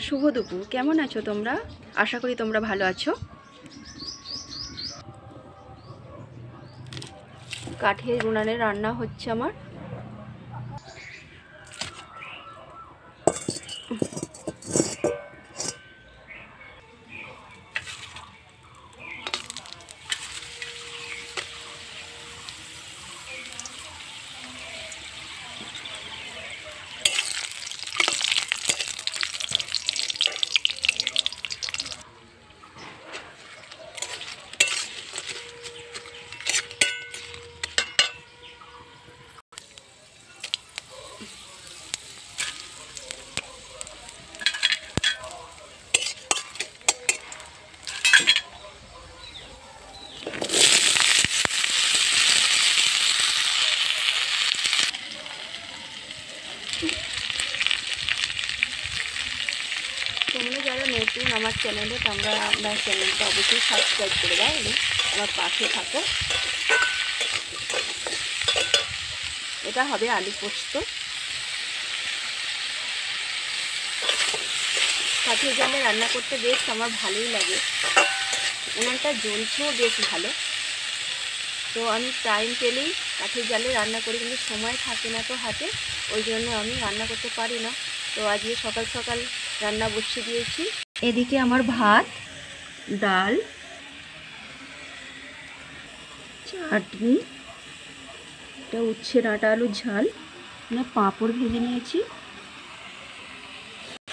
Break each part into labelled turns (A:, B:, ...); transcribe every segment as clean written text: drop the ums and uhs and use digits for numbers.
A: শুভ দুপুর। কেমন আছো তোমরা? আশা করি তোমরা ভালো আছো। কাঠের উনানে রান্না হচ্ছে আমার। তোমরা যারা নতুন আমার চ্যানেলে, তোমরা আমার চ্যানেলটা অবশ্যই সাবস্ক্রাইব করে দাও এবং আমার পাশে থাকো। এটা হবে আলু পোস্ত। কাঠের জালে রান্না করতে বেশ আমার ভালোই লাগে। উনানটা জ্বলছেও বেশ ভালো। তো আমি টাইম পেলেই কাঠের জালে রান্না করি, কিন্তু সময় থাকে না তো হাতে, ওই জন্য আমি রান্না করতে পারি না। তো আজকে সকাল সকাল রান্না বসিয়ে দিয়েছি। এদিকে আমার ভাত, ডাল, চাটনি, এটা উচ্ছে ডাঁটা আলুর ঝাল, মানে পাঁপড় ভেজে নিয়েছি,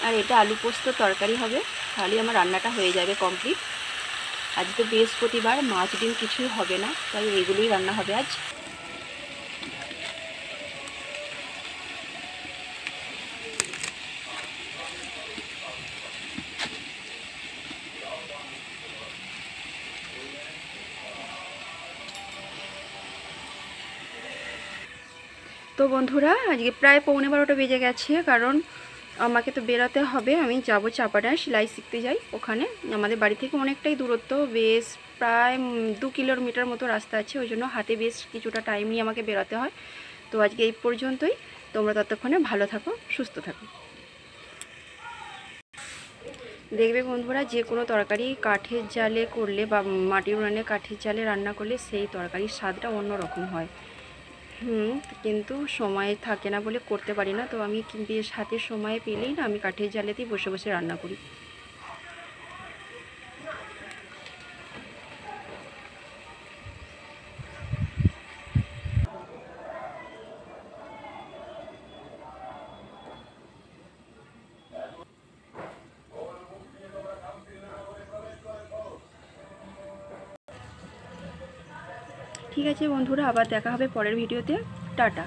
A: আর এটা আলু পোস্ত তরকারি হবে। তাহলে আমার রান্নাটা হয়ে যাবে কমপ্লিট। আজ তো বৃহস্পতিবার, মাছ ডিম কিছুই হবে না, তাই এইগুলোই রান্না হবে আজ। তো বন্ধুরা, আজকে প্রায় 11:15 বেজে গেছে, কারণ আমাকে তো বেরাতে হবে। আমি যাব চাপাডায়, সেলাই শিখতে যাই। ওখানে আমাদের বাড়ি থেকে অনেকটাই দূরত্ব, বেশ প্রায় 2 কিলোমিটার মতো রাস্তা আছে, ওই জন্য হাতে বেশ কিছুটা টাইম নিয়ে আমাকে বেরাতে হয়। তো আজকে এই পর্যন্তই। তোমরা ততক্ষণে ভালো থাকো, সুস্থ থাকো। দেখবে বন্ধুরা, যে কোনো তরকারি কাঠের জালে করলে বা মাটির উনানে কাঠের জালে রান্না করলে সেই তরকারির স্বাদটা অন্যরকম হয়। কিন্তু সময় থাকে না বলে করতে পারি না। তো আমি বেশ হাতে সময় পেলেই না, আমি কাঠের জালেতেই বসে বসে রান্না করি। ঠিক আছে বন্ধুরা, আবার দেখা হবে পরের ভিডিওতে। টাটা।